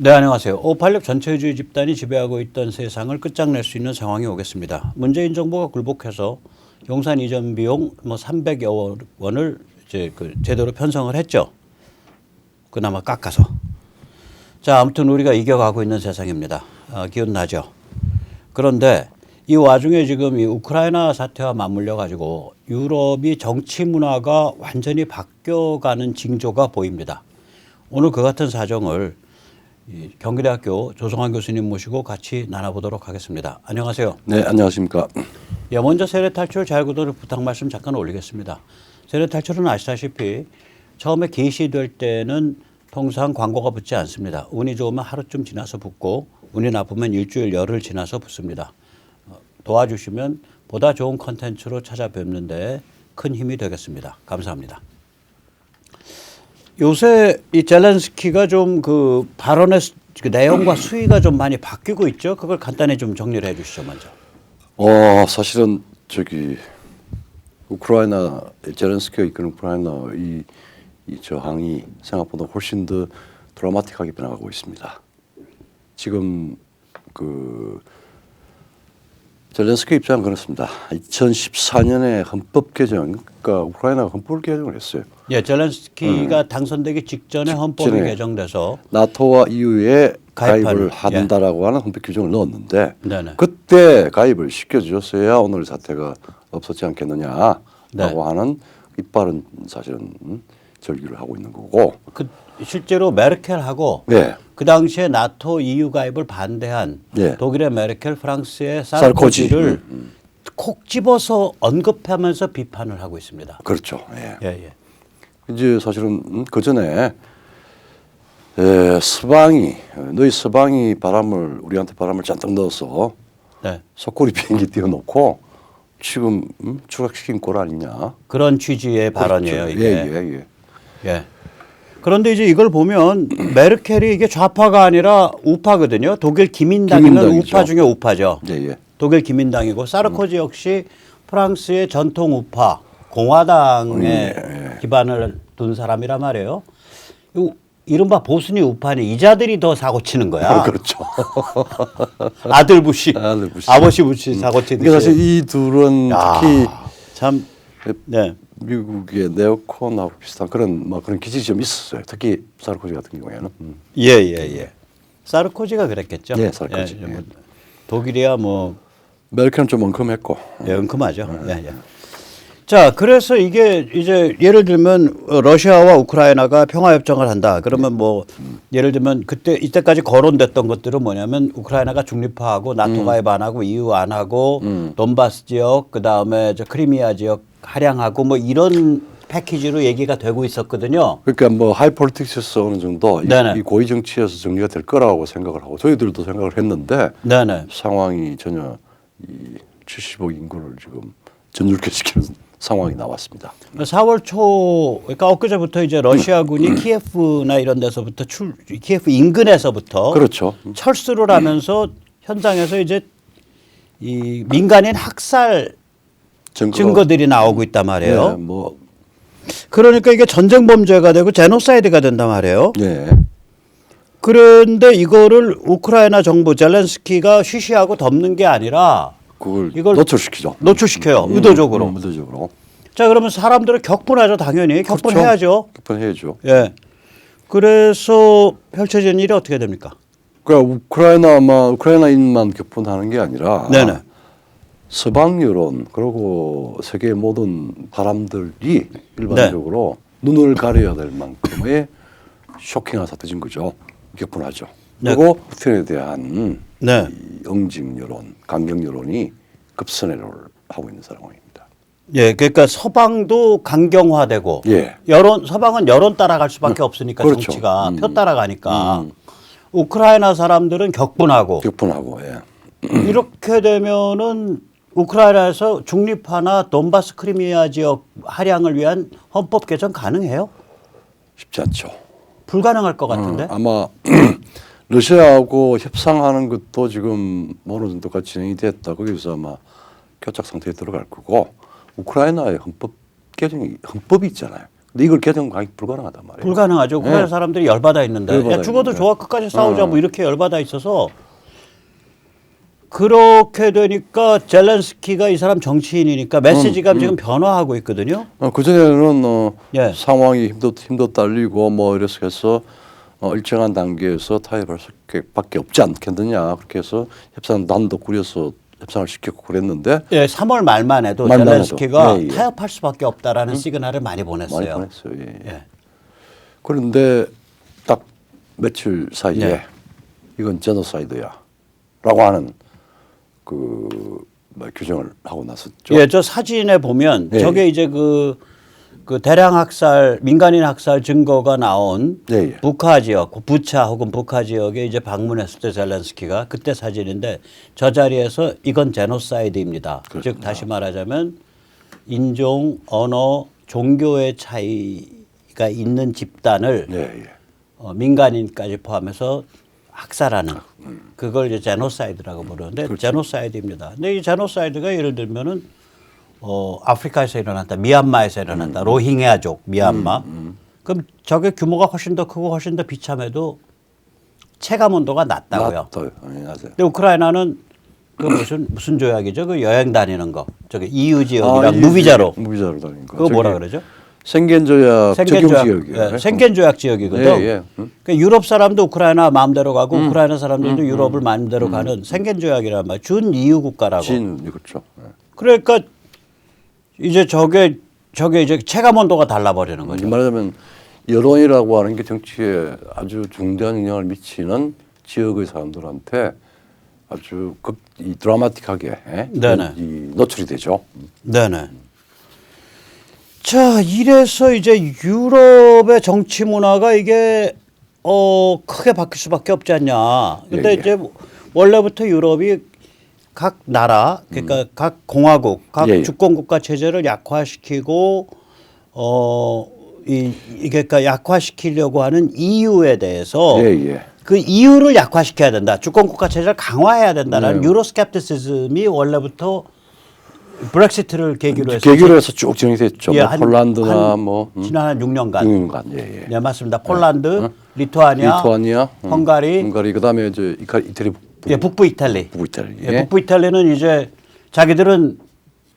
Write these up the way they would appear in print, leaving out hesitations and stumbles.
네, 안녕하세요. 586 전체주의 집단이 지배하고 있던 세상을 끝장낼 수 있는 상황이 오겠습니다. 문재인 정부가 굴복해서 용산 이전 비용 300여 원을 이제 제대로 편성을 했죠. 그나마 깎아서. 자, 아무튼 우리가 이겨가고 있는 세상입니다. 기운 나죠. 그런데 이 와중에 지금 이 우크라이나 사태와 맞물려 가지고 유럽이 정치 문화가 완전히 바뀌어가는 징조가 보입니다. 오늘 그 같은 사정을 경기대학교 조성환 교수님 모시고 같이 나눠보도록 하겠습니다. 안녕하세요. 네, 안녕하십니까. 예, 먼저 세례탈출 잘구도를 부탁 말씀 잠깐 올리겠습니다. 세례탈출은 아시다시피 처음에 개시될 때는 통상 광고가 붙지 않습니다. 운이 좋으면 하루쯤 지나서 붙고 운이 나쁘면 일주일 열흘 지나서 붙습니다. 도와주시면 보다 좋은 컨텐츠로 찾아뵙는데 큰 힘이 되겠습니다. 감사합니다. 요새 이 젤렌스키가 좀 그 발언의 내용과 수위가 좀 많이 바뀌고 있죠. 그걸 간단히 좀 정리를 해 주시죠, 먼저. 사실은 우크라이나 젤렌스키가 이끄는 우크라이나 이 저항이 생각보다 훨씬 더 드라마틱하게 변화가고 있습니다. 지금 젤렌스키 입장은 그렇습니다. 2014년에 헌법 개정, 그러니까 우크라이나가 헌법 개정을 했어요. 예, 젤렌스키가 당선되기 직전에 헌법이 개정돼서 나토와 EU에 가입을 예. 한다라고 하는 헌법 규정을 넣었는데 네네. 그때 가입을 시켜주셨어야 오늘 사태가 없었지 않겠느냐라고 네. 하는 이빨은 사실은 절규를 하고 있는 거고. 실제로 메르켈하고 네. 그 당시에 나토 EU 가입을 반대한 네. 독일의 메르켈, 프랑스의 사르코지를 콕 집어서 언급하면서 비판을 하고 있습니다. 그렇죠. 예. 예, 예. 이제 사실은 그 전에 너희 서방이 우리한테 바람을 잔뜩 넣어서 네. 속꼬리 비행기 띄워놓고 지금 추락시킨 꼴 아니냐. 그런 취지의 발언이에요. 그렇죠. 이게. 예. 예. 그런데 이제 이걸 보면 메르켈이 이게 좌파가 아니라 우파거든요. 독일 기민당이면 기민당이죠. 우파 중에 우파죠. 예. 독일 기민당이고 사르코지 역시 프랑스의 전통 우파 공화당에 기반을 둔 사람이란 말이에요. 이른바 보수니 우파니 이자들이 더 사고 치는 거야. 그렇죠. 아들 부시, 아버지 부시 사고 치듯이. 그러니까 사실 이 둘은 특히 참 네. 미국의 네오콘하고 비슷한 그런 기질이 좀 있었어요. 특히 사르코지 같은 경우에는. 예. 사르코지가 그랬겠죠. 네, 사르코지. 예. 독일이야 뭐 메르켈은 좀 엉큼했고. 예, 엉큼하죠. 예. 자, 그래서 이게 이제 예를 들면 러시아와 우크라이나가 평화협정을 한다. 그러면 뭐 예를 들면 이때까지 거론됐던 것들은 뭐냐면 우크라이나가 중립화하고 나토 가입 안 하고 EU 안 하고 돈바스 지역 그다음에 크리미아 지역 할양하고 뭐 이런 패키지로 얘기가 되고 있었거든요. 그러니까 뭐 하이폴리틱스에서 어느 정도 이 고위 정치에서 정리가 될 거라고 생각을 하고 저희들도 생각을 했는데 네네. 상황이 전혀 이 70억 인구를 지금 전율케시키는 상황이 나왔습니다. 4월 초, 그러니까 엊그제부터 이제 러시아군이 키예프나 이런 데서부터 키예프 인근에서부터 그렇죠. 철수를 하면서 현장에서 이제 이 민간인 학살 증거들이 나오고 있단 말이에요. 네, 그러니까 이게 전쟁 범죄가 되고 제노사이드가 된단 말이에요. 네. 그런데 이거를 우크라이나 정부 젤렌스키가 쉬쉬하고 덮는 게 아니라 이걸 노출시키죠. 노출시켜요. 의도적으로. 의도적으로. 자, 그러면 사람들은 격분하죠. 당연히. 격분해야죠. 격분해야죠. 예. 그래서 펼쳐진 일이 어떻게 됩니까? 그러니까 우크라이나인만 격분하는 게 아니라 네네. 서방 여론 그리고 세계의 모든 바람들이 일반적으로 눈을 가려야 될 만큼의 쇼킹한 사태인 거죠. 격분하죠. 네. 그리고 푸틴에 대한 네. 이 응징 여론, 강경 여론이 급선회를 하고 있는 상황입니다. 예, 그러니까 서방도 강경화되고 예. 서방은 여론 따라갈 수밖에 없으니까 그렇죠. 정치가 표 따라가니까 우크라이나 사람들은 격분하고 예. 이렇게 되면은 우크라이나에서 중립화나 돈바스 크리미아 지역 할양을 위한 헌법 개정 가능해요? 쉽지 않죠. 불가능할 것 같은데. 아마 러시아하고 협상하는 것도 지금 어느 정도가 진행이 됐다. 거기서 아마 교착 상태에 들어갈 거고 우크라이나의 헌법이 있잖아요. 근데 이걸 개정하기 불가능하단 말이에요. 불가능하죠. 우크라이나 사람들이 열받아 있는데 열받아 야, 죽어도 있는데. 좋아 끝까지 싸우자 뭐 이렇게 열받아 있어서 그렇게 되니까 젤렌스키가 이 사람 정치인이니까 메시지가 지금 변화하고 있거든요. 그 전에는 예. 상황이 힘도 딸리고 뭐 이래서 해서 일정한 단계에서 타협할 수밖에 없지 않겠느냐 그렇게 해서 협상단도 꾸려서 협상을 시켰고 그랬는데 예, 3월 말만 해도 말만 젤렌스키가 해도. 예, 예. 타협할 수밖에 없다라는 시그널을 많이 보냈어요. 많이 보냈어요. 예. 예. 그런데 딱 며칠 사이에 네. 이건 제노사이드야라고 하는 뭐 규정을 하고 나섰죠. 예, 저 사진에 보면 예, 저게 이제 그 대량 학살, 민간인 학살 증거가 나온 예, 예. 북하 지역, 부차 혹은 북하 지역에 이제 방문했을 때 젤렌스키가 그때 사진인데 저 자리에서 이건 제노사이드입니다. 그렇습니다. 즉 다시 말하자면 인종, 언어, 종교의 차이가 있는 집단을 예, 예. 민간인까지 포함해서 학살하는 그걸 이제 제노사이드라고 부르는데 그렇죠. 제노사이드입니다. 근데 이 제노사이드가 예를 들면은 아프리카에서 일어났다, 미얀마에서 일어났다, 로힝야족 미얀마. 그럼 저게 규모가 훨씬 더 크고 훨씬 더 비참해도 체감 온도가 낮다고요. 맞아요. 예, 맞아요. 근데 우크라이나는 그 무슨 조약이죠? 그 여행 다니는 거. 저기 EU 지역이랑 무비자로. 무비자로 다니는 거. 그거 뭐라 그러죠? 생겐조약 적용 지역이에요. 예, 생겐조약 지역이거든. 예, 예. 그러니까 유럽 사람도 우크라이나 마음대로 가고 우크라이나 사람들도 유럽을 마음대로 가는 생겐조약이란 말. 준 EU 국가라고. 그렇죠. 예. 그러니까 이제 저게 이제 체감 온도가 달라버리는 거죠. 말하자면 여론이라고 하는 게 정치에 아주 중대한 영향을 미치는 지역의 사람들한테 아주 이 드라마틱하게 네네. 이 노출이 되죠. 네네. 자, 이래서 이제 유럽의 정치 문화가 이게 크게 바뀔 수밖에 없지 않냐. 근데 예, 예. 이제 원래부터 유럽이 각 나라, 그러니까 각 공화국, 각 예, 예. 주권 국가 체제를 약화시키고 이게 그러니까 약화시키려고 하는 EU에 대해서 예, 예. 그 EU를 약화시켜야 된다. 주권 국가 체제를 강화해야 된다는 네. 유로스캡티시즘이 원래부터 브렉시트를 계기로 해서 계기로 해서 쭉 진행됐죠. 예, 뭐 폴란드나 뭐 지난 한 6년간. 6년간. 예, 예. 네, 맞습니다. 폴란드, 리투아니아, 헝가리, 그다음에 이제 이태리 북부 이탈리. 북부 이탈리. 예, 북부 이탈리는 이제 자기들은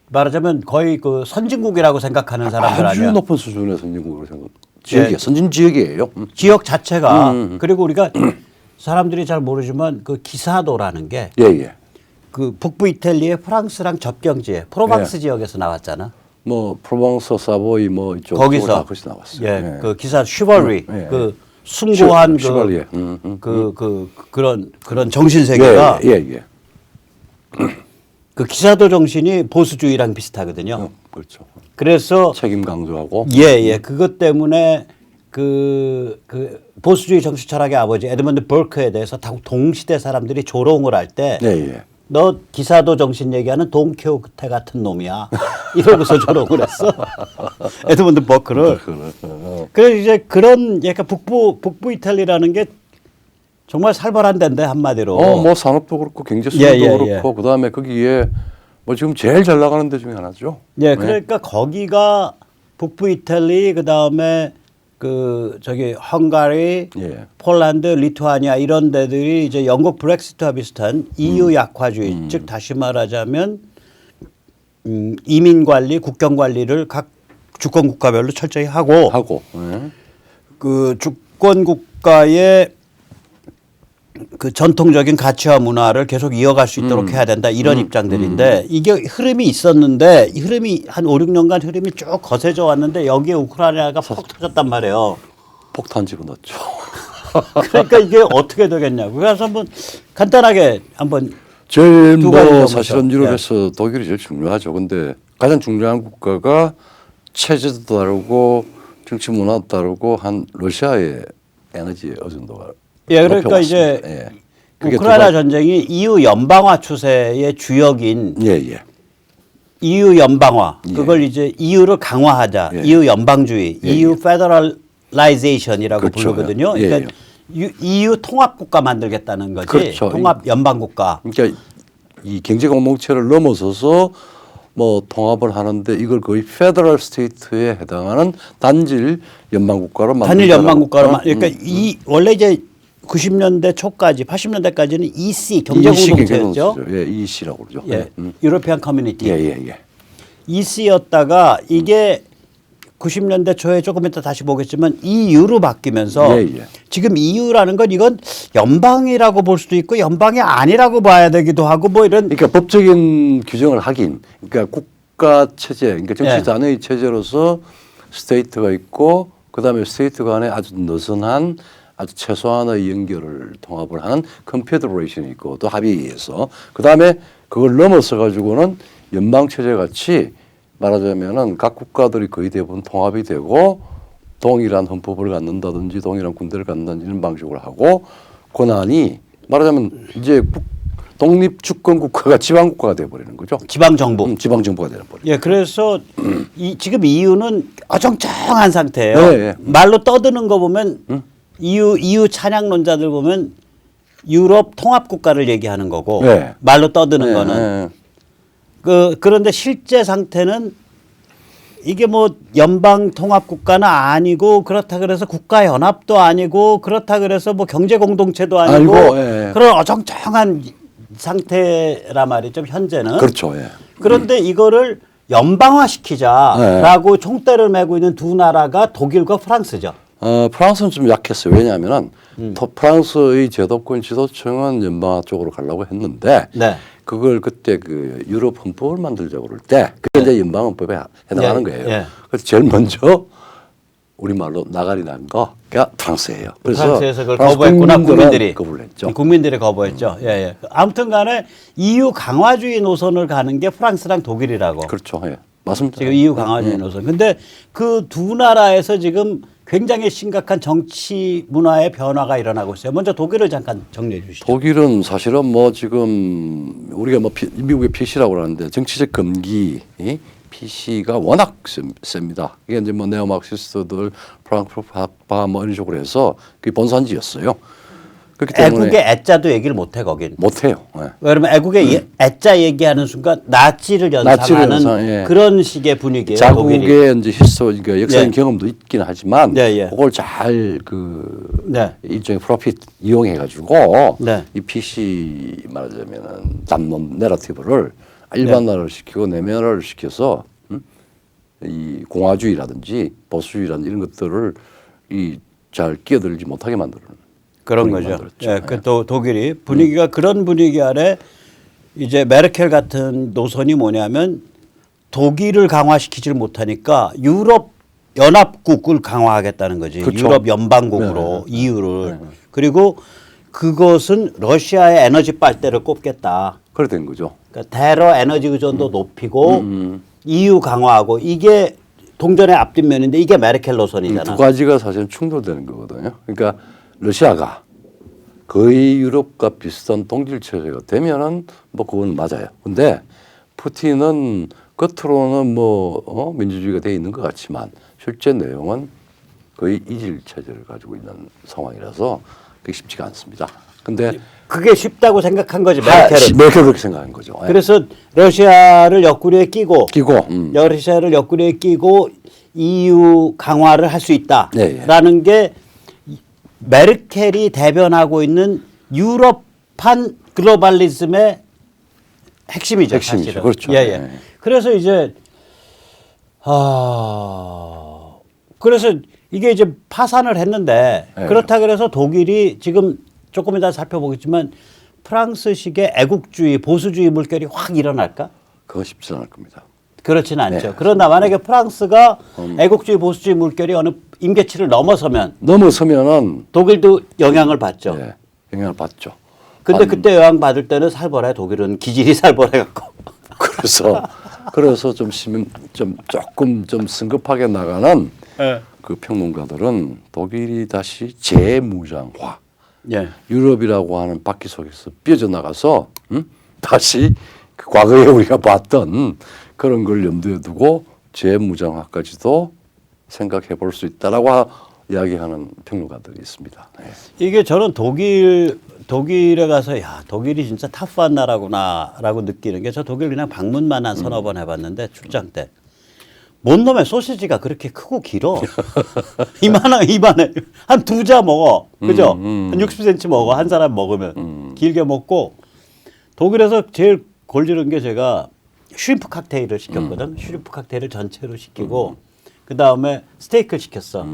말하자면 거의 그 선진국이라고 생각하는 사람들 아주 아니야. 높은 수준의 선진국으로 생각. 지역이에요. 선진 지역이에요. 지역 자체가 그리고 우리가 사람들이 잘 모르지만 그 기사도라는 게 예, 예. 그 북부 이탈리아의 프랑스랑 접경지에 프로방스 예. 지역에서 나왔잖아. 뭐 프로방스, 사보이 뭐 이쪽 거기서 다 거기서 나왔어요. 예, 그 기사 슈벌리 예, 그 숭고한 슈벌리에. 그런 정신 세계가 예, 예. 그 기사도 정신이 보수주의랑 비슷하거든요. 그렇죠. 그래서 책임 강조하고. 예, 그것 때문에 그 보수주의 정치 철학의 아버지 에드먼드 버크에 대해서 다 동시대 사람들이 조롱을 할 때 예, 예. 너 기사도 정신 얘기하는 돈키호테 같은 놈이야. 이러고서 조롱을 했어. 에드먼드 버크를. 그래서 이제 그런 약간 북부 이탈리라는 게 정말 살벌한 데인데 한마디로. 뭐 산업도 그렇고 경제 수준도 예. 그렇고 그다음에 거기에 뭐 지금 제일 잘 나가는 데 중에 하나죠. 예, 그러니까 거기가 북부 이탈리 그다음에 그 저기 헝가리, 예. 폴란드, 리투아니아 이런 데들이 이제 영국 브렉시트와 비슷한 EU 약화주의, 즉 다시 말하자면 이민 관리, 국경 관리를 각 주권 국가별로 철저히 하고 예. 그 주권 국가의 그 전통적인 가치와 문화를 계속 이어갈 수 있도록 해야 된다 이런 입장들인데 이게 흐름이 있었는데 이 흐름이 한 5, 6년간 흐름이 쭉 거세져 왔는데 여기에 우크라이나가 퍽 터졌단 말이에요. 폭탄 집어넣었죠. 그러니까 이게 어떻게 되겠냐고. 그래서 한번 간단하게 한번 제일 두 가지 뭐 정도. 사실은 유럽에서 독일이 제일 중요하죠. 근데 가장 중요한 국가가 체제도 다르고 정치 문화도 다르고 한 러시아의 에너지 의존도가 예, 그러니까 높여왔습니다. 이제 예. 그게 우크라이나 전쟁이 EU 연방화 추세의 주역인 예. EU 연방화 예. 그걸 이제 EU를 강화하자 예. EU 연방주의 예, EU 페더럴라이제이션이라고 그렇죠. 부르거든요. 예, 그러니까 EU 통합 국가 만들겠다는 거지. 그렇죠. 통합 연방 국가. 그러니까 이 경제 공동체를 넘어서서 뭐 통합을 하는데 이걸 거의 페더럴 스테이트에 해당하는 단일 연방 국가로 만든다. 단일 연방 국가로 그러니까 이 원래 이제 90년대 초까지 80년대까지는 EC 경제 공동체였죠. 예, EC라고 그러죠. 예, 유로피안 커뮤니티. 예. EC였다가 이게 90년대 초에 조금 이따 다시 보겠지만 EU로 바뀌면서 예. 지금 EU라는 건 이건 연방이라고 볼 수도 있고 연방이 아니라고 봐야 되기도 하고 뭐 이런 그러니까 법적인 규정을 하긴 그러니까 국가 체제 그러니까 정치 예. 단위 체제로서 스테이트가 있고 그다음에 스테이트 간에 아주 느슨한 아주 최소한의 연결을 통합을 하는 컨페더레이션이 있고 또 합의해서 그다음에 그걸 넘어서 가지고는 연방 체제 같이 말하자면은 각 국가들이 거의 대부분 통합이 되고 동일한 헌법을 갖는다든지 동일한 군대를 갖는다든지 이런 방식으로 하고 권한이 말하자면 이제 독립 주권 국가가 지방 국가가 돼 버리는 거죠. 지방 정부. 지방 정부가 되는 버리. 예, 그래서 지금 EU는 어정쩡한 상태예요. 예. 말로 떠드는 거 보면 EU 찬양론자들 보면 유럽 통합 국가를 얘기하는 거고 예. 말로 떠드는 예, 거는 예. 그런데 실제 상태는 이게 뭐 연방 통합 국가는 아니고 그렇다 그래서 국가 연합도 아니고 그렇다 그래서 뭐 경제 공동체도 아니고 예. 그런 어정쩡한 상태라 말이죠. 현재는. 그렇죠. 예. 그런데 이거를 연방화시키자라고 총대를 메고 있는 두 나라가 독일과 프랑스죠. 프랑스는 좀 약했어요. 왜냐하면은 프랑스의 제도권 지도층은 연방화 쪽으로 가려고 했는데 네. 그걸 그때 그 유럽 헌법을 만들자고 그럴 때 그게 이제 연방 헌법에 해당하는 예, 거예요. 예. 그래서 제일 먼저 우리말로 나가리 난 거가 프랑스예요. 그래서 프랑스에서 그걸 프랑스 거부했구나 국민들은 국민들이. 거부를 했죠. 국민들이 거부했죠. 예. 아무튼간에 EU 강화주의 노선을 가는 게 프랑스랑 독일이라고. 그렇죠. 예. 맞습니다. 지금 EU 강화주의 노선. 근데 그 두 나라에서 지금 굉장히 심각한 정치 문화의 변화가 일어나고 있어요. 먼저 독일을 잠깐 정리해 주시죠. 독일은 사실은 뭐 지금 우리가 뭐 미국의 PC라고 그러는데 정치적 금기 PC가 워낙 셉니다. 이게 이제 뭐 네오마르크시스트들 프랑크푸르트 뭐 이런 식으로 해서 그게 본산지였어요. 그렇기 때문에 애국의 애자도 얘기를 못해 거긴. 못해요. 예. 왜냐면 애국의 애자 얘기하는 순간 나치를 연상하는 예. 그런 식의 분위기예요. 독일이. 자국의 이제 그러니까 역사적인 예. 경험도 있긴 하지만 예. 그걸 잘 그 네. 일종의 프로핏 이용해 가지고 네. 이 PC 말하자면은 담론 내러티브를 일반화를 시키고 내면화를 시켜서 이 공화주의라든지 보수주의라든지 이런 것들을 이 잘 끼어들지 못하게 만드는 그런 분위기 거죠. 만들었죠. 예, 그 또 독일이 분위기가 그런 분위기 아래 이제 메르켈 같은 노선이 뭐냐면 독일을 강화시키지를 못하니까 유럽 연합국을 강화하겠다는 거지. 그렇죠. 유럽 연방국으로 EU를 그리고 그것은 러시아의 에너지 빨대를 꼽겠다. 그래 된 거죠. 그러니까 대러 에너지 의존도 높이고 EU 강화하고 이게 동전의 앞뒷면인데 이게 메르켈 이 노선이잖아. 두 가지가 사실은 충돌되는 거거든요. 그러니까 러시아가 거의 유럽과 비슷한 동질 체제가 되면은 뭐 그건 맞아요. 근데 푸틴은 겉으로는 뭐 민주주의가 돼 있는 것 같지만 실제 내용은 거의 이질 체제를 가지고 있는 상황이라서 그게 쉽지가 않습니다. 근데 그게 쉽다고 생각한 거지 메르켈은. 메르켈 그렇게 생각한 거죠. 예. 그래서 러시아를 옆구리에 끼고 러시아를 옆구리에 끼고 EU 강화를 할 수 있다라는 게 메르켈이 대변하고 있는 유럽판 글로벌리즘의 핵심이죠. 사실은. 그렇죠. 예. 그래서 이제 그래서 이게 이제 파산을 했는데 그렇다 그래서 독일이 지금 조금 이따 살펴보겠지만 프랑스식의 애국주의 보수주의 물결이 확 일어날까? 그거 쉽지 않을 겁니다. 그렇지는 않죠. 그러나 만약에 프랑스가 애국주의 보수주의 물결이 어느 임계치를 넘어서면은 독일도 영향을 받죠. 네, 영향을 받죠. 근데 그때 영향 받을 때는 살벌해. 독일은 기질이 살벌해 갖고. 그래서 좀 조금 좀 성급하게 나가는 그 평론가들은 독일이 다시 재무장화, 유럽이라고 하는 바퀴 속에서 삐져 나가서 다시 그 과거에 우리가 봤던 그런 걸 염두에 두고 재무장화까지도 생각해 볼 수 있다라고 이야기하는 평론가들이 있습니다. 이게 저는 독일 독일에 가서 야 독일이 진짜 타프한 나라구나라고 느끼는 게 저 독일 그냥 방문만 한 서너 번 해봤는데 출장 때. 뭔 놈의 소시지가 그렇게 크고 길어. 이만해. 한 두 자 먹어. 그죠? 한 60cm 먹어. 한 사람 먹으면. 길게 먹고. 독일에서 제일 골지른 게 제가 슈림프 칵테일을 시켰거든. 슈림프 칵테일을 전체로 시키고 그 다음에 스테이크를 시켰어.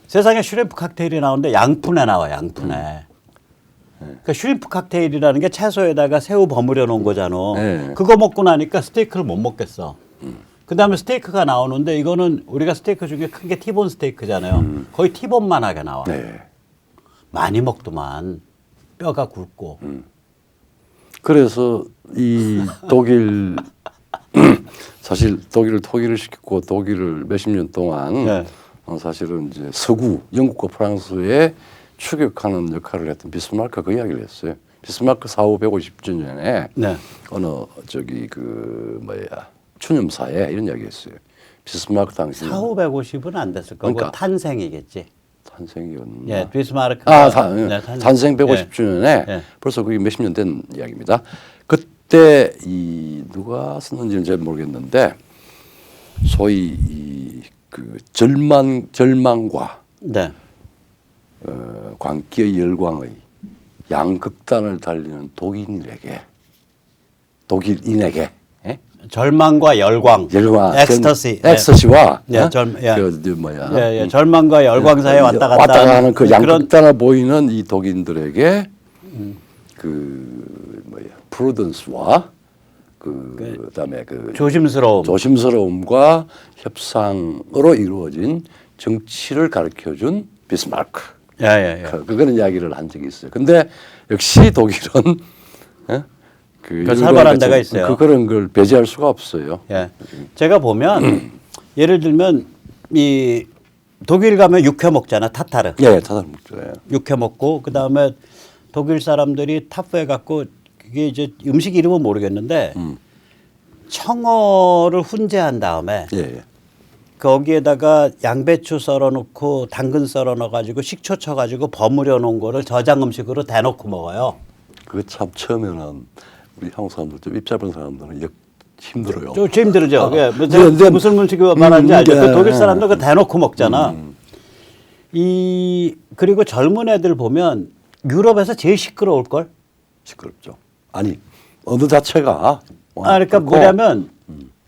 세상에 슈림프 칵테일이 나오는데 양푼에 나와. 양푼에. 그러니까 슈림프 칵테일이라는 게 채소에다가 새우 버무려 놓은 거잖아. 네. 그거 먹고 나니까 스테이크를 못 먹겠어. 그 다음에 스테이크가 나오는데 이거는 우리가 스테이크 중에 큰 게 티본 스테이크잖아요. 거의 티본만하게 나와. 네. 많이 먹더만 뼈가 굵고. 그래서 이 독일 사실 독일을 토기를 시켰고 독일을 몇십 년 동안 네. 사실은 이제 서구 영국과 프랑스에 추격하는 역할을 했던 비스마르크가 그 이야기를 했어요. 비스마르크 사후 150주년에 네. 어느 저기 그 뭐야 추념사에 이런 이야기했어요. 비스마르크 당시 사후 150은 안 됐을 거고 그러니까. 탄생이겠지. 탄생이었나? 예, 비스마르크가 네, 탄생 150주년에 예. 벌써 그게 몇십 년 된 이야기입니다. 그때 이 누가 썼는지는 잘 모르겠는데 소위 이 그 절망과 네. 광기의 열광의 양극단을 달리는 독일인에게 예? 절망과 열광, 열광, 엑스터시, 엑스터시와 예, 예. 그 뭐야, 예, 절망과 열광 사이에 왔다 갔다 하는 그 그런 양극단을 보이는 이 독인들에게 그 뭐야, 프루던스와 그다음에 그 조심스러움과 협상으로 이루어진 정치를 가르쳐준 비스마르크. 예. 그거는 이야기를 한 적이 있어요. 근데 역시 독일은 그 살벌한 데가 있어요. 그런 걸 배제할 수가 없어요. 예. 제가 보면 예를 들면 이 독일 가면 육회 먹잖아, 타타르. 예, 타타르 먹죠. 예. 육회 먹고 그 다음에 독일 사람들이 타프에 갖고 그게 이제 음식 이름은 모르겠는데 청어를 훈제한 다음에 예. 거기에다가 양배추 썰어 놓고 당근 썰어 넣어 가지고 식초 쳐 가지고 버무려 놓은 거를 저장 음식으로 대놓고 먹어요. 그거 참 처음에는 우리 한국 사람들 좀 입 짧은 사람들은 힘들어요. 좀 힘들죠. 예. 근데 무슨 음식이 말하는지 알죠. 그 독일 예. 사람들 그 대놓고 먹잖아. 그리고 젊은 애들 보면 유럽에서 제일 시끄러울 걸. 시끄럽죠. 아니 어느 자체가 그러니까 뭐냐면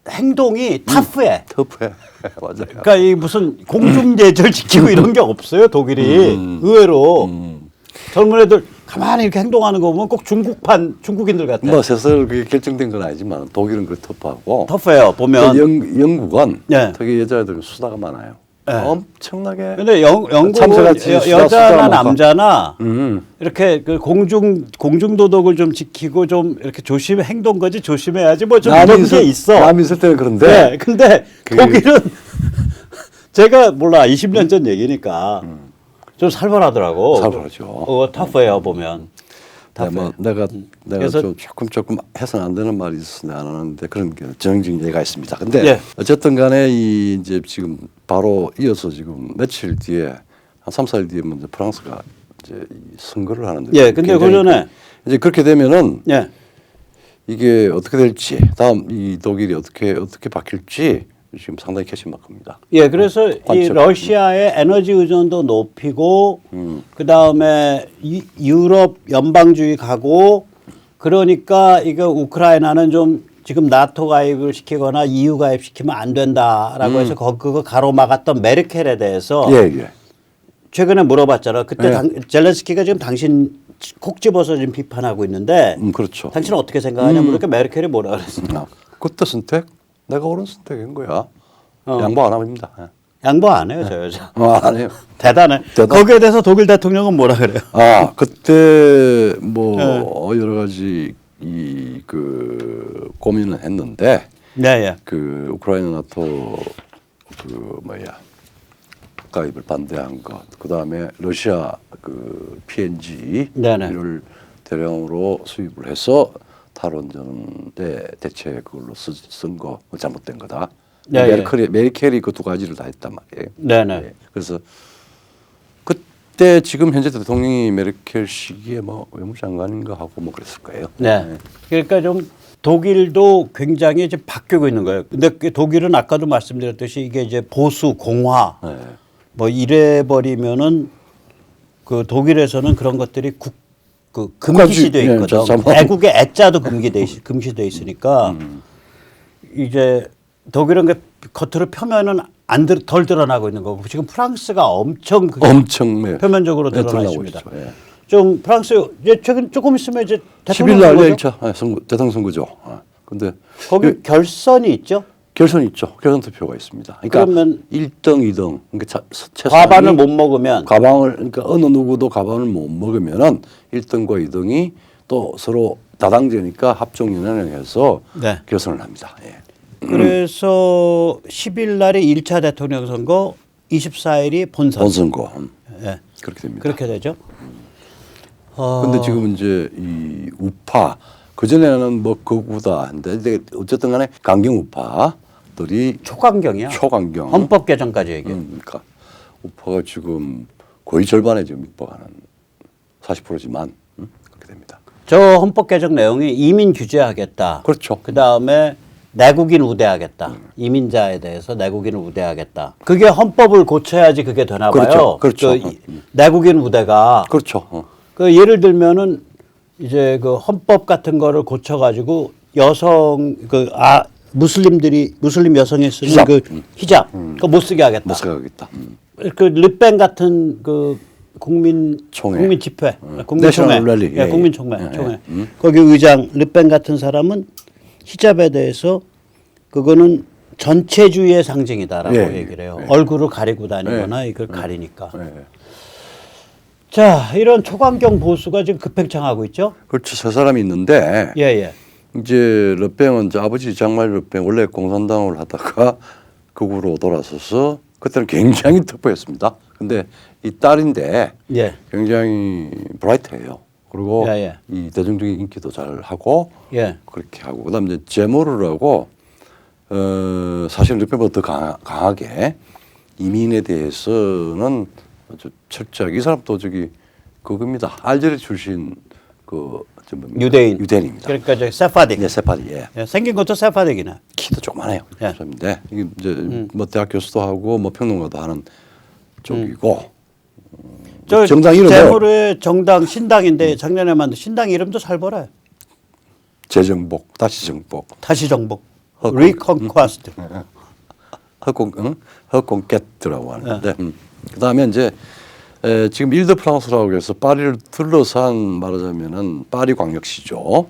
행동이 터프해. 터프해. 맞아요. 그러니까 이 무슨 공중 예절 지키고 이런 게 없어요. 독일이 의외로 젊은 애들 가만히 이렇게 행동하는 거 보면 꼭 중국인들 같아. 뭐 세설 그게 결정된 건 아니지만 독일은 그 터프하고. 터프해요. 보면. 영국은 예. 되게 여자애들은 수다가 많아요. 예. 엄청나게. 근데 영국은 여자나 남자나 이렇게 그 공중 도덕을 좀 지키고 좀 이렇게 행동 거지 조심해야지 뭐 좀 이런 게 있어. 남이 있을 때는 그런데. 네, 근데 독일은 제가 몰라 20년 전 얘기니까 좀 살벌하더라고. 살벌하죠. 터프해요 보면. 네, 뭐 내가 그래서 좀 조금 해서는 안 되는 말이 있어서 안 하는데 그런 게 정적인 예가 있습니다. 근데 예. 어쨌든 간에 이제 지금 바로 이어서 지금 며칠 뒤에 한 3, 4일 뒤에 먼저 프랑스가 이제 이 선거를 하는데. 예, 근데 그 전에 이제 그렇게 되면은 예. 이게 어떻게 될지 다음 이 독일이 어떻게 바뀔지 지금 상당히 캐시마크입니다. 예, 그래서 이 러시아의 에너지 의존도 높이고 그 다음에 유럽 연방주의 가고 그러니까 이거 우크라이나는 좀 지금 나토 가입을 시키거나 EU 가입시키면 안 된다라고 해서 그거 가로막았던 메르켈에 대해서 예. 최근에 물어봤잖아. 그때 젤렌스키가 지금 당신 콕 집어서 지금 비판하고 있는데 그렇죠. 당신은 어떻게 생각하냐 물으니까 메르켈이 뭐라 그랬어? 그때 선택? 내가 옳은 선택인 거야. 양보 안 합니다. 양보 안 해요, 저 여자. 안 해요. 대단해. 거기에 대해서 독일 대통령은 뭐라 그래요? 그때 뭐 여러 가지 그 고민을 했는데 네. 그 우크라이나 나토 그 가입을 반대한 것, 그 다음에 러시아 그 PNG를 대량으로 수입을 해서 탈원전에 대체 그걸로 쓴 거 잘못된 거다. 메르켈이 그 두 가지를 다 했단 말이에요. 네네. 네. 그래서 그때 지금 현재 대통령이 메르켈 시기에 뭐 외무장관인가 하고 뭐 그랬을 거예요. 네. 그러니까 좀 독일도 굉장히 이제 바뀌고 있는 거예요. 근데 그 독일은 아까도 말씀드렸듯이 이게 이제 보수 공화 네. 뭐 이래 버리면은 그 독일에서는 그런 것들이 금기시돼 예, 있거든. 잠깐만. 애국의 애자도 금기돼 있으니까 이제 독일은 그 겉으로 표면은 덜 드러나고 있는 거고 지금 프랑스가 엄청 네. 표면적으로 네, 드러나 드러나고 있습니다. 있죠. 예. 좀 프랑스 이제 최근 조금 있으면 이제 10일 대통령 날 선거죠? 1차 선거, 대통령 선거죠. 근데 거기 결선이 있죠. 결선이 있죠. 결선 투표가 있습니다. 그러니까 그러면 1등, 2등 그러니까 과반을 못 먹으면 그러니까 어느 누구도 과반을 못 먹으면은 1등과 2등이 또 서로 다당제니까 합종연연을 해서 네. 결선을 합니다. 예. 그래서 10일 날이 1차 대통령 선거, 24일이 본선. 본선거 예. 그렇게 됩니다. 그렇게 되죠. 근데 지금 이제 이 우파 그 전에는 뭐 극우다 했는데 어쨌든 간에 강경 우파들이 초강경이야. 초강경 헌법 개정까지 얘기해. 그러니까 우파가 지금 거의 절반에 지금 육박하는 40%지만 그렇게 됩니다. 저 헌법 개정 내용이 이민 규제하겠다. 그렇죠. 그다음에 내국인 우대하겠다. 이민자에 대해서 내국인을 우대하겠다. 그게 헌법을 고쳐야지 그게 되나 봐요. 그렇죠. 내국인 우대가 그렇죠. 그 예를 들면은 이제 그 헌법 같은 거를 고쳐 가지고 여성 무슬림 여성이 쓰는 히잡. 그 히잡 그거 못 쓰게 하겠다. 못 사가겠다. 그 르펜 같은 그 총회. 국민 집회, 국민총회, 내셔널 랠리. 예, 예, 국민총회, 예. 총회. 거기 의장 르펜 같은 사람은 히잡에 대해서 그거는 전체주의의 상징이다라고 예, 얘기를 해요. 예. 얼굴을 가리고 다니거나 이걸 가리니까. 예. 자, 이런 초강경 보수가 지금 급팽창하고 있죠. 그렇죠. 세 사람이 있는데 예, 예. 이제 르팽은 이제 아버지 장말 르팽 원래 공산당을 하다가 극우로 돌아서서 그때는 굉장히 터프했습니다. 근데 이 딸인데 예. 굉장히 브라이트해요. 그리고 예, 예. 이 대중적인 인기도 잘 하고 예. 그렇게 하고 그다음에 이제 제모르라고 사실 르펜보다 더 강하게 이민에 대해서는 아주 철저하게 이 사람도 저기 그겁니다. 알제리 출신 유대인입니다. 그러니까 저 세파딕. 네, 세파디. 예. 예, 생긴 것도 세파딕이네. 키도 조그만해요. 예. 사람인데 이게 이제 뭐 대학 교수도 하고 뭐 평론가도 하는 쪽이고 저 정당 이름을 제모르의 정당 신당인데 작년에 만든 신당 이름도 살 벌어요. 재정복, 다시 정복, 다시 정복. 헛공. 리컨퀘스트. 헛공켓이라고 하는데 그다음에 이제 지금 일드 프랑스라고 해서 파리를 둘러싼 말하자면은 파리 광역시죠.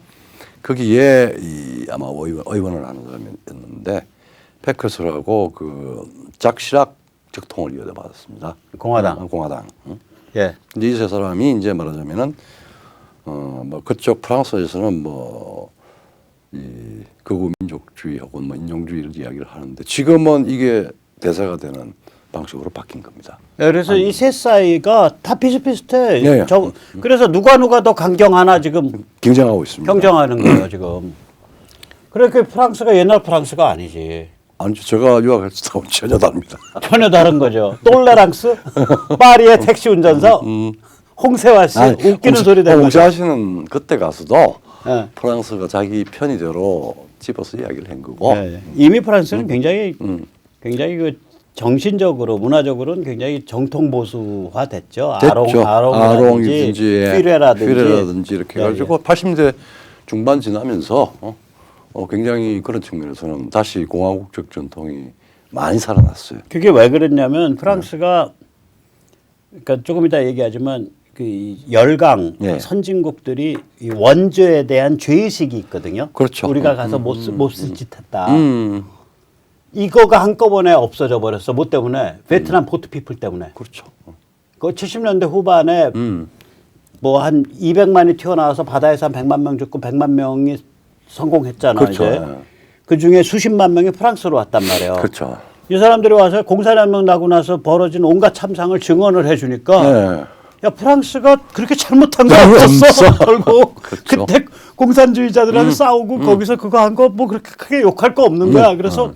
거기에 아마 의원을 하는 사람이었는데 페크스라고 그 작시락 적통을 이어받았습니다. 공화당. 공화당. 예. 이제 이 세 사람이 이제 말하자면은 뭐 그쪽 프랑스에서는 뭐 이 극우 민족주의하고 뭐 인종주의를 이야기를 하는데 지금은 이게 대세가 되는 방식으로 바뀐 겁니다. 예, 그래서 이 세 사이가 다 비슷비슷해. 예. 그래서 누가 더 강경하나 지금 경쟁하고 있습니다. 경쟁하는 거예요 지금. 그렇게 프랑스가 옛날 프랑스가 아니지. 아니죠. 제가 유학했을 때하고 전혀 다릅니다. 전혀 다른 거죠. 똘레랑스, 파리의 택시 운전사, 홍세화 씨 웃기는 소리 내는 거죠. 홍세화 씨는 그때 가서도 예. 프랑스가 자기 편의대로 집어서 이야기를 한 거고. 예. 이미 프랑스는 굉장히 그 정신적으로 문화적으로는 굉장히 정통 보수화 됐죠. 아롱이라든지 퓨레라든지 이렇게 예, 해가지고 80대 중반 지나면서 굉장히 그런 측면에서는 다시 공화국적 전통이 많이 살아났어요. 그게 왜 그랬냐면 프랑스가 그러니까 조금 이따 얘기하지만 그 열강 예. 선진국들이 이 원조에 대한 죄의식이 있거든요. 그렇죠. 우리가 가서 못 쓸 짓 했다. 음. 이거가 한꺼번에 없어져 버렸어. 뭐 때문에? 베트남 포트 피플 때문에. 그렇죠. 그 70년대 후반에 뭐 한 200만이 튀어나와서 바다에서 한 100만 명 죽고 100만 명이 성공했잖아. 그렇죠. 이제. 그 중에 수십만 명이 프랑스로 왔단 말이에요. 그렇죠. 이 사람들이 와서 공산혁명 나고 나서 벌어진 온갖 참상을 증언을 해주니까 네. 야 프랑스가 그렇게 잘못한 거 없었어. 결국 그렇죠. 그때 공산주의자들하고 싸우고 거기서 그거 한 거 뭐 그렇게 크게 욕할 거 없는 거야. 그래서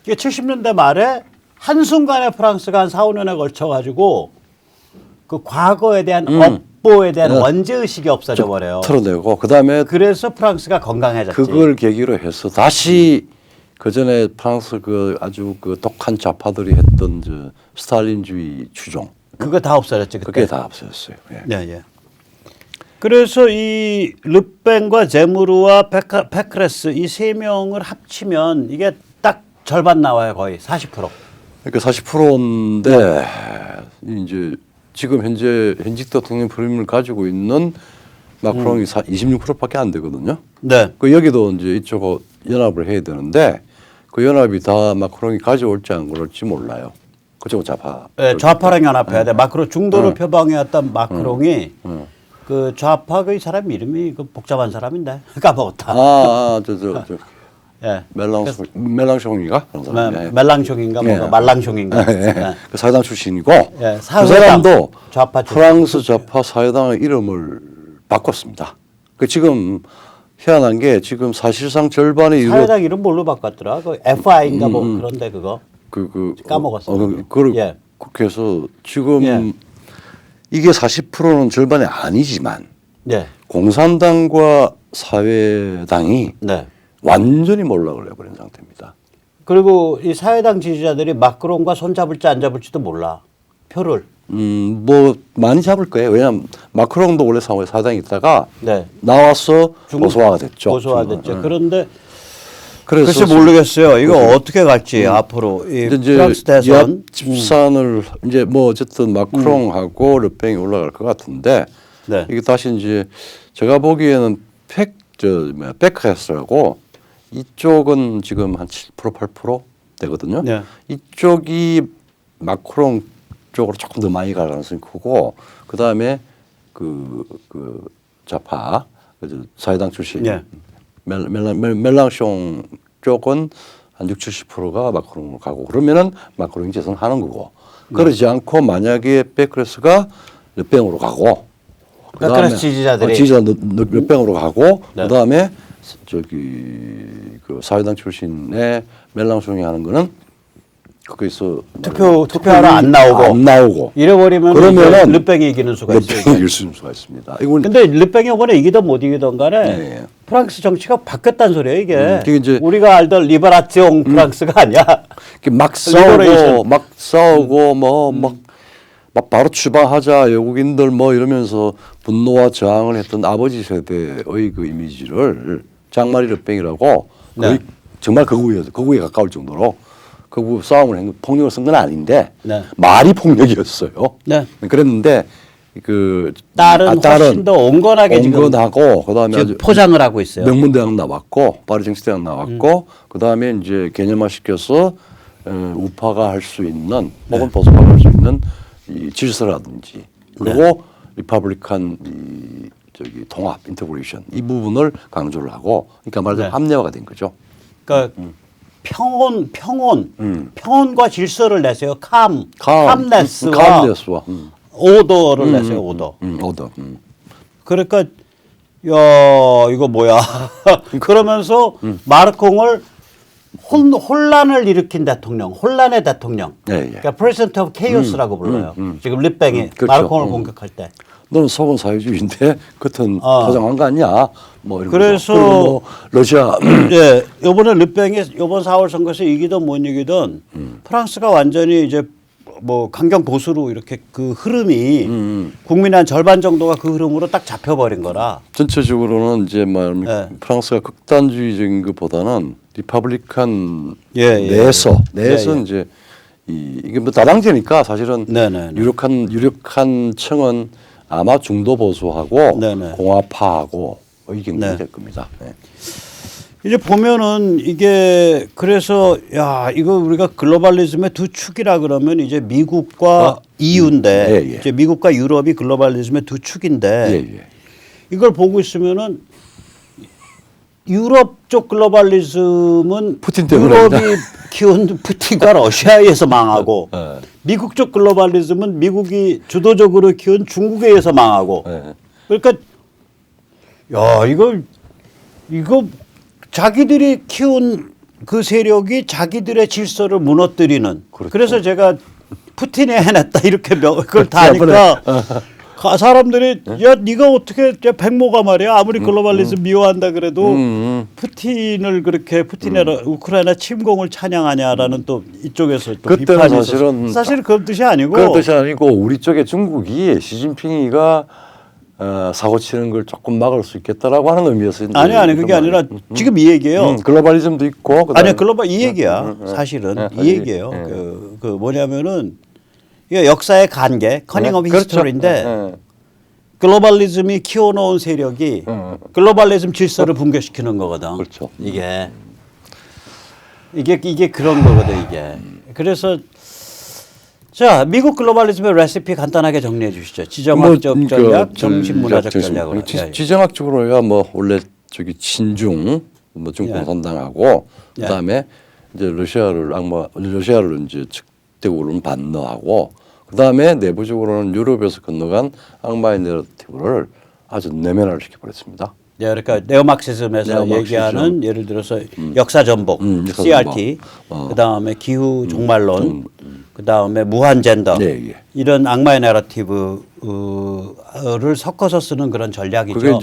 이게 70년대 말에 한순간에 프랑스가 한 4, 5년에 걸쳐 가지고 그 과거에 대한 업보에 대한 네. 원죄 의식이 없어져 버려요. 털어내고 그다음에 그래서 프랑스가 건강해졌지. 그걸 계기로 해서 다시 그 전에 프랑스 그 아주 그 독한 좌파들이 했던 저 스탈린주의 추종 그거 다 없어졌지 그때. 그게 다 없어졌어요. 예. 예, 예. 그래서 이 르펜과 제무르와 페크레스 이 세 명을 합치면 이게 딱 절반 나와요 거의 40%. 그러니까 40%인데 이제 지금 현재 현직 대통령 프레임을 가지고 있는 마크롱이 26%밖에 안 되거든요. 네. 그 여기도 이제 이쪽 연합을 해야 되는데 그 연합이 다 마크롱이 가져올지 안 그럴지 몰라요. 그쪽 좌파. 네, 좌파랑 연합해야 돼. 마크롱 중도로 표방해왔던 마크롱이 그 좌파 그 사람 이름이 그 복잡한 사람인데 까먹었다. 저 예. 멜랑숑인가? 멜랑숑인가 뭔가 예. 말랑숑인가. 예. 그 사회당 출신이고 예, 그 사회당 사람도 좌파 출신. 프랑스 좌파 사회당의 이름을 바꿨습니다. 그 지금 희한한 게 지금 사실상 절반의 사회당 이름 뭘로 바꿨더라? 그 FI인가 뭐 그런데 그거 까먹었어. 그걸 그렇게 해서 지금 예. 이게 40%는 절반이 아니지만 네. 공산당과 사회당이 네. 완전히 몰락을 해버린 상태입니다. 그리고 이 사회당 지지자들이 마크롱과 손잡을지 안 잡을지도 몰라. 표를. 뭐 많이 잡을 거예요. 왜냐하면 마크롱도 원래 사회당에 있다가 네. 나와서 보수화가 됐죠. 보수화됐죠. 그런데 그래서 글쎄 모르겠어요. 이거 어떻게 갈지 앞으로 이 이제 프랑스 대선 집산을 이제 뭐 어쨌든 마크롱하고 르팽이 올라갈 것 같은데 네. 이게 다시 이제 제가 보기에는 백헤스라고 이쪽은 지금 한 7% 8% 되거든요. 네. 이쪽이 마크롱 쪽으로 조금 더 많이 갈 가능성이 크고 그 다음에 그 좌파 사회당 출신 네. 멜랑숑 쪽은 한 60~70%가 마크롱으로 가고 그러면은 마크롱이 재선하는 거고 그러지 않고 만약에 베크레스가 르팽으로 가고 베크레스 지지자들이 르팽으로 가고 네. 그다음에 저기 그 사회당 출신의 멜랑숑이 하는 거는 거기서 투표하러 안 나오고 잃어버리면 그러면은 르팽이 이기는 수가 있어요. 르팽이 이길 수가 있습니다. 이건 근데 르팽이 이번에 이기든 못 이기든 간에 네. 프랑스 정치가 바뀌었다는 소리예요 이게. 이게 이제 우리가 알던 리버라ți옹 프랑스가 아니야. 막 리버레이션. 싸우고 막 바로 추방하자 외국인들 뭐 이러면서 분노와 저항을 했던 아버지 세대의 그 이미지를 장마리 르팽이라고 네. 정말 거구에 가까울 정도로 거구 싸움을 폭력을 쓴 건 아닌데 네. 말이 폭력이었어요. 네. 그랬는데 그 딸은 훨씬 더 온건하게 온건하고 그다음에 아주 포장을 하고 있어요. 명문대학 나왔고 파리 정치대학 나왔고 그다음에 이제 개념화 시켜서 우파가 할 수 있는 혹은 보수파가 할 수 있는 이 질서라든지 그리고 리퍼블리칸 이 저기 통합 인터그레이션 이 부분을 강조를 하고 그러니까 말하자면 합리화가 된 거죠. 그러니까 평온과 질서를 내세요. 캄네스와 오더를 내세요. 오더. 오더. 그러니까 야 이거 뭐야? 그러면서 마크롱을 혼란을 일으킨 대통령, 혼란의 대통령. 그러니까 President of Chaos라고 불러요. 지금 르팽이 그렇죠. 마크롱을 공격할 때. 너는 속은 사회주의인데 겉은 포장한 거 아니야? 뭐 이런 그래서 뭐 러시아 예, 이번에 르팽이 이번 4월 선거에서 이기든 못 이기든 프랑스가 완전히 이제 뭐 강경 보수로 이렇게 그 흐름이 국민의 한 절반 정도가 그 흐름으로 딱 잡혀버린 거라. 전체적으로는 이제 프랑스가 극단주의적인 것보다는 리퍼블리칸 내에서 이제 이게 뭐 다당제니까 사실은 유력한 청은 아마 중도 보수하고 공화파하고 이게 될 겁니다. 네. 이제 보면은 이게 그래서 야 이거 우리가 글로벌리즘의 두 축이라 그러면 이제 미국과 EU인데 이제 미국과 유럽이 글로벌리즘의 두 축인데 이걸 보고 있으면은 유럽 쪽 글로벌리즘은 유럽이 키운 푸틴과 러시아에서 망하고 미국 쪽 글로벌리즘은 미국이 주도적으로 키운 중국에 의해서 망하고 그러니까 야 이거 자기들이 키운 그 세력이 자기들의 질서를 무너뜨리는 그래서 제가 푸틴이 해냈다 이렇게 그걸 다 하니까 사람들이 야 네가 어떻게 백모가 말이야 아무리 글로벌리즘 미워한다 그래도 푸틴을 그렇게 푸틴의 우크라이나 침공을 찬양하냐라는 또 이쪽에서 또 그때는 비판이 사실은 사실 그런 뜻이 아니고 그런 뜻이 아니고 우리 쪽에 중국이 시진핑이가 사고 치는 걸 조금 막을 수 있겠다라고 하는 의미였어요. 아니 그게 아니라 지금 이 얘기예요. 글로벌리즘도 있고 아니 글로벌 이 얘기야. 사실은 이 얘기예요. 그 뭐냐면은 이게 역사의 관계, 커닝 오브 히스토리인데 글로벌리즘이 키워놓은 세력이 글로벌리즘 질서를 붕괴시키는 거거든. 그렇죠. 이게 그런 거거든 이게. 그래서 자 미국 글로벌리즘의 레시피 간단하게 정리해 주시죠. 지정학적 전략, 정신문화적 전략으로. 지정학적으로야 뭐 원래 저기 친중 뭐 중공산당하고 그다음에 이제 러시아를 이제 적대국으로는 반너하고 그다음에 내부적으로는 유럽에서 건너간 악마의 내러티브를 아주 내면화를 시켜버렸습니다. 네, 그러니까 네오마크시즘에서 얘기하는 예를 들어서 역사 전복, CRT, 그다음에 기후 종말론, 그다음에 무한 젠더 이런 악마의 내러티브를 섞어서 쓰는 그런 전략이죠. 그게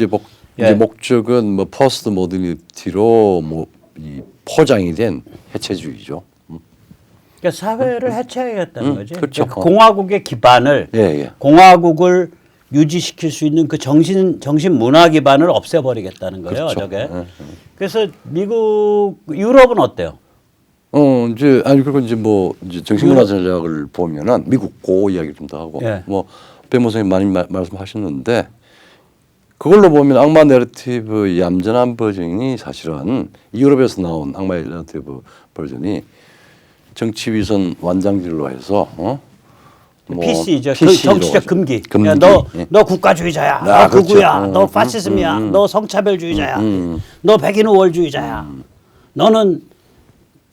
이제 목적은 뭐 포스트 모더니티로 뭐 이 포장이 된 해체주의죠. 그러니까 사회를 해체하겠다는 거지. 그렇죠. 그러니까 공화국의 기반을 공화국을 유지시킬 수 있는 그 정신 문화 기반을 없애버리겠다는 거예요. 그렇죠. 저게. 그래서 미국 유럽은 어때요? 이제 아니 그리고 이제 뭐 이제 정신문화 전략을 보면은 미국 고 이야기 좀 더 하고 뭐 배모 선생님 많이 말씀하셨는데 그걸로 보면 악마 내러티브 얌전한 버전이 사실은 유럽에서 나온 악마의 내러티브 버전이 정치 위선 완장질로 해서 뭐 PC죠. 정치적 금기. 야, 너 국가주의자야. 너 그렇죠. 극우야. 너 파시즘이야. 너 성차별주의자야. 너 백인 우월주의자야. 너는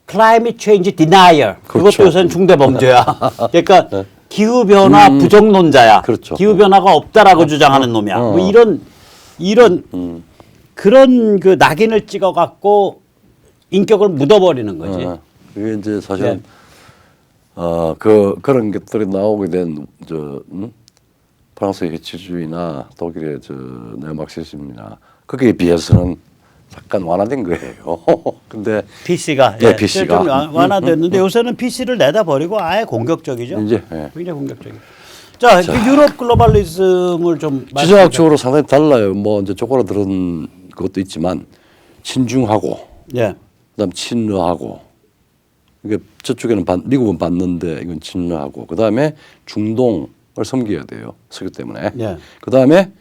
climate change denier. 그렇죠. 그것도 요새는 중대 범죄야. 그러니까 기후 변화 부정론자야. 그렇죠. 기후 변화가 없다라고 주장하는 놈이야. 뭐 이런 그런 그 낙인을 찍어 갖고 인격을 묻어버리는 거지. 그게 이제 사실은 그런 것들이 나오게 된 프랑스의 해체주의나 독일의 네오마크시즘이나 거기에 비해서는 약간 완화된 거예요. 근데 PC가 PC가 좀 완화됐는데 요새는 PC를 내다 버리고 아예 공격적이죠. 이제 굉장히 공격적이. 자, 그 유럽 글로벌리즘을 좀 지정학적으로 상당히 달라요. 뭐 이제 쪼그라드는 것도 있지만 친중하고, 그다음 친러하고. 이게 저쪽에는 미국은 받는데 이건 친러하고, 그다음에 중동을 섬겨야 돼요. 석유 때문에. 그다음에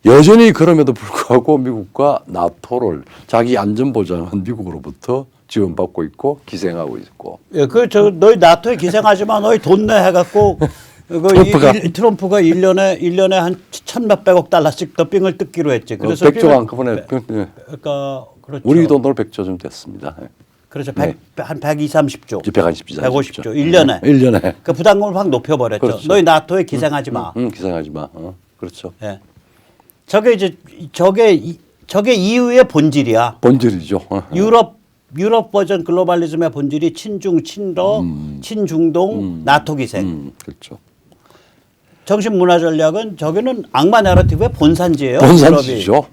여전히 그럼에도 불구하고 미국과 나토를 자기 안전 보장한 미국으로부터 지원받고 있고 기생하고 있고. 너희 나토에 기생하지 마. 너희 돈 내 해갖고 트럼프가 1년에 한 천몇백억 달러씩 더 삥을 뜯기로 했지. 그래서 100조 한꺼번에. 그러니까 그렇죠. 우리 돈으로 100조 좀 됐습니다. 그렇죠. 한 120, 30조. 150조. 1년에. 1년에. 그러니까 부담금을 확 높여버렸죠. 그렇죠. 너희 나토에 기생하지 마. 기생하지 마. 그렇죠. 저게 이후의 본질이야. 본질이죠. 유럽 버전 글로벌리즘의 본질이 친중, 친러, 친중동, 나토 기생. 그렇죠. 정신문화 전략은 저기는 악마 내러티브의 본산지예요. 본산지죠.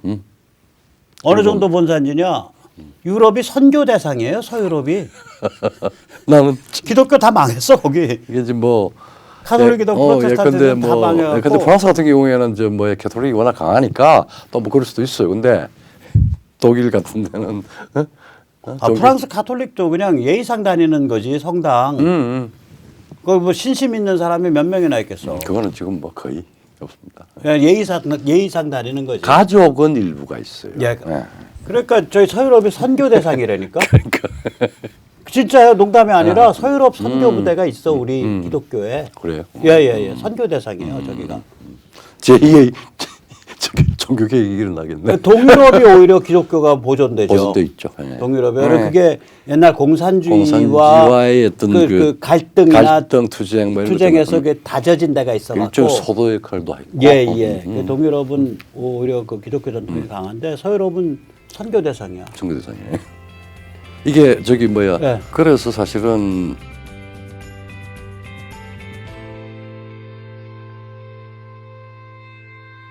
어느 정도 본산지냐? 유럽이 선교 대상이에요. 서유럽이. 나는 기독교 다 망했어 거기. 이게 지금 뭐 카톨릭이든 프로테스탄트든 다 망해갖고. 근데 프랑스 같은 경우에는 캐톨릭이 워낙 강하니까 또 뭐 그럴 수도 있어요. 근데 독일 같은 데는 프랑스 카톨릭도 그냥 예의상 다니는 거지 성당. 거기 뭐 신심 있는 사람이 몇 명이나 있겠어. 그거는 지금 뭐 거의 없습니다. 예의상 다니는 거지. 가족은 일부가 있어요. 그러니까 저희 서유럽이 선교 대상이라니까. 진짜요, 농담이 아니라 서유럽 선교 부대가 있어 우리 기독교에. 그래요? 선교 대상이에요 저기가. 제2의 종교개혁이 일어나겠네. 동유럽이 오히려 기독교가 보존되죠. 보존돼 있죠. 동유럽에 그게 옛날 공산주의와의 어떤 그 갈등이나 투쟁 뭐 투쟁에서 그 다져진 데가 있어갖고 일종 소도 역할도 했고. 그 동유럽은 오히려 그 기독교 전통이 강한데 서유럽은 선교 대상이야. 선교 대상이에요. 이게 그래서 사실은